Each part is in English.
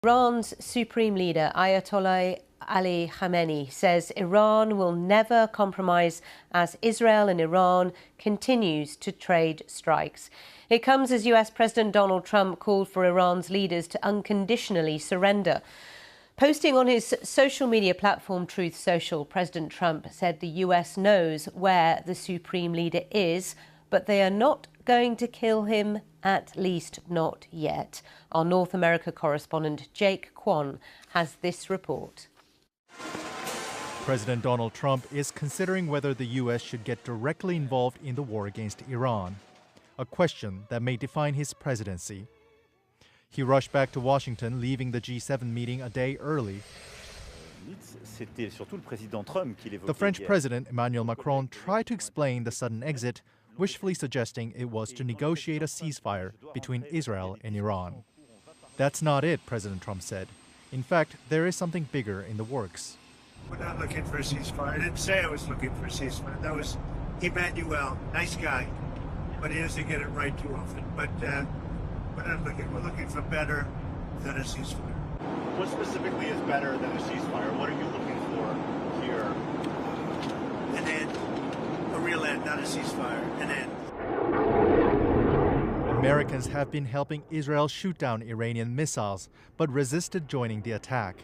Iran's supreme leader, Ayatollah Ali Khamenei, says Iran will never compromise as Israel and Iran continues to trade strikes. It comes as US President Donald Trump called for Iran's leaders to unconditionally surrender. Posting on his social media platform Truth Social, President Trump said the US knows where the supreme leader is, but they are not going to kill him, at least not yet. Our North America correspondent Jake Kwon has this report. President Donald Trump is considering whether the U.S. should get directly involved in the war against Iran, a question that may define his presidency. He rushed back to Washington, leaving the G7 meeting a day early. The French President Emmanuel Macron tried to explain the sudden exit, wishfully suggesting it was to negotiate a ceasefire between Israel and Iran. That's not it, President Trump said. In fact, there is something bigger in the works. We're not looking for a ceasefire. I didn't say I was looking for a ceasefire. That was Emmanuel, nice guy, but he doesn't get it right too often. But we're not looking. We're looking for better than a ceasefire. What specifically is better than a ceasefire? What are you looking for here? An end. A real end, not a ceasefire. An end. Americans have been helping Israel shoot down Iranian missiles, but resisted joining the attack.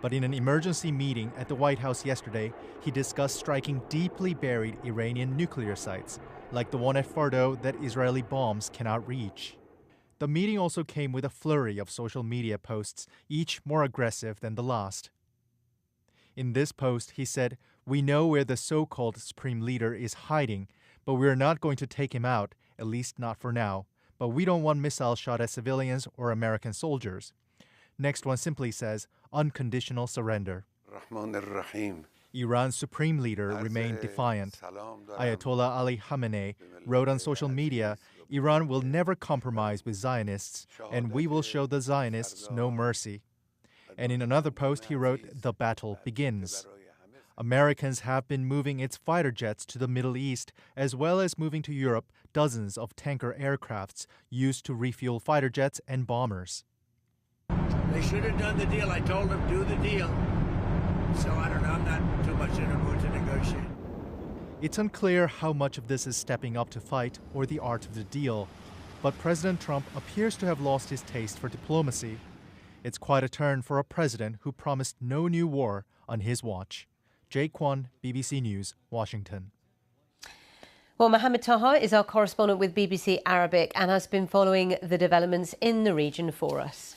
But in an emergency meeting at the White House yesterday, he discussed striking deeply buried Iranian nuclear sites, like the one at Fordo that Israeli bombs cannot reach. The meeting also came with a flurry of social media posts, each more aggressive than the last. In this post, he said, "We know where the so-called supreme leader is hiding, but we're not going to take him out, at least not for now. But we don't want missiles shot at civilians or American soldiers." Next one simply says, "Unconditional surrender." Iran's supreme leader remained defiant. Ayatollah Ali Khamenei wrote on social media, "Iran will never compromise with Zionists, and we will show the Zionists no mercy." And in another post, he wrote, "The battle begins." Americans have been moving its fighter jets to the Middle East, as well as moving to Europe dozens of tanker aircrafts used to refuel fighter jets and bombers. They should have done the deal. I told them, do the deal. So I don't know. I'm not too much in a mood to negotiate. It's unclear how much of this is stepping up to fight or the art of the deal. But President Trump appears to have lost his taste for diplomacy. It's quite a turn for a president who promised no new war on his watch. Jake Kwon, BBC News, Washington. Well, Mohammed Taha is our correspondent with BBC Arabic and has been following the developments in the region for us.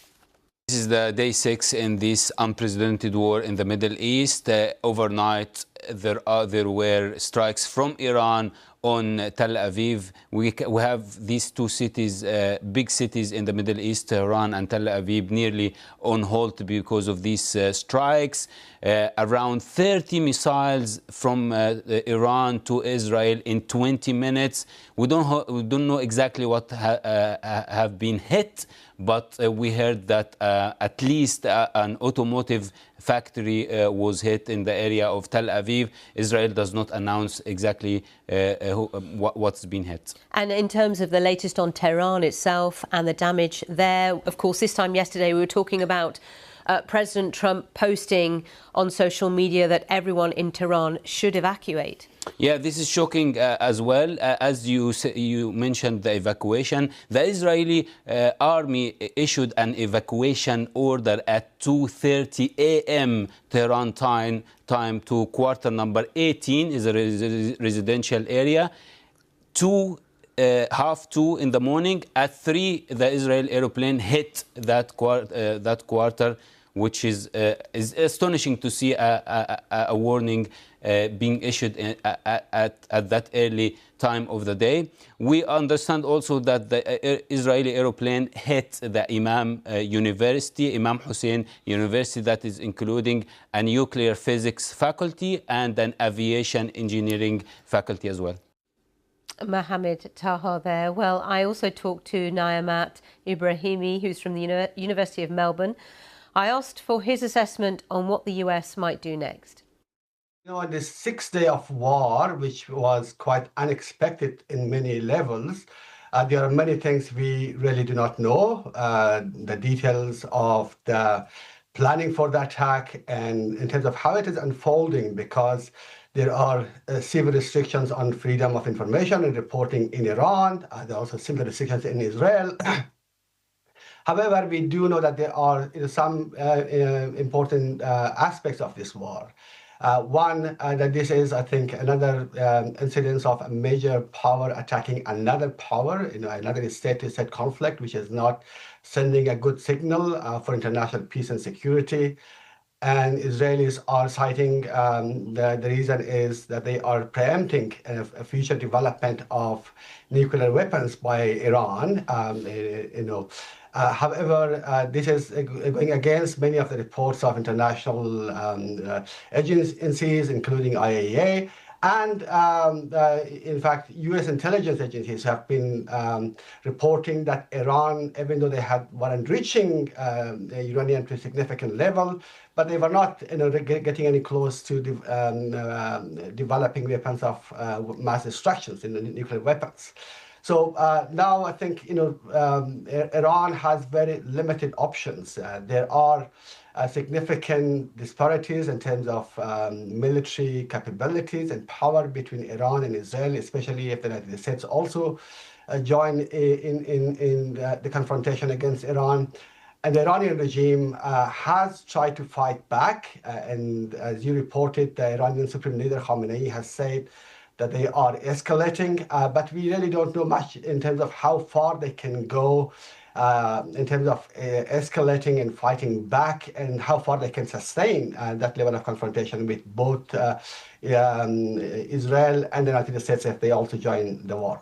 This is the day 6 in this unprecedented war in the Middle East. Overnight, there were strikes from Iran on Tel Aviv. We have these two cities, big cities in the Middle East, Tehran and Tel Aviv, nearly on halt because of these strikes. Around 30 missiles from Iran to Israel in 20 minutes. We don't know exactly what have been hit, but we heard that at least an automotive factory was hit in the area of Tel Aviv. Israel does not announce exactly what's been hit. And in terms of the latest on Tehran itself and the damage there, of course, this time yesterday we were talking about President Trump posting on social media that everyone in Tehran should evacuate. Yeah, this is shocking as well. As you mentioned, the evacuation. The Israeli army issued an evacuation order at 2:30 a.m. Tehran time to quarter number 18 is a residential area. Half 2 in the morning. At 3, the Israel aeroplane hit that quarter, which is astonishing to see a warning being issued at that early time of the day. We understand also that the Israeli aeroplane hit the Imam University, Imam Hussein University, that is including a nuclear physics faculty and an aviation engineering faculty as well. Mohammed Taha there. Well, I also talked to Niamat Ibrahimi, who's from the University of Melbourne. I asked for his assessment on what the US might do next. You know, this 6th day of war, which was quite unexpected in many levels, There are many things we really do not know. The details of the planning for the attack and in terms of how it is unfolding, because there are severe restrictions on freedom of information and reporting in Iran. There are also similar restrictions in Israel. However, we do know that there are some important aspects of this war. One, that this is, I think, another incidence of a major power attacking another power, another state-to-state conflict, which is not sending a good signal for international peace and security. And Israelis are citing the reason is that they are preempting a future development of nuclear weapons by Iran. However, this is going against many of the reports of international agencies, including IAEA. And in fact, U.S. intelligence agencies have been reporting that Iran, even though they weren't reaching uranium to a significant level, but they were not getting any close to developing weapons of mass destruction, nuclear weapons. So now I think Iran has very limited options. There are significant disparities in terms of military capabilities and power between Iran and Israel, especially if the United States also join in the confrontation against Iran. And the Iranian regime has tried to fight back. And as you reported, the Iranian Supreme Leader Khamenei has said that they are escalating, but we really don't know much in terms of how far they can go in terms of escalating and fighting back, and how far they can sustain that level of confrontation with both Israel and the United States if they also join the war.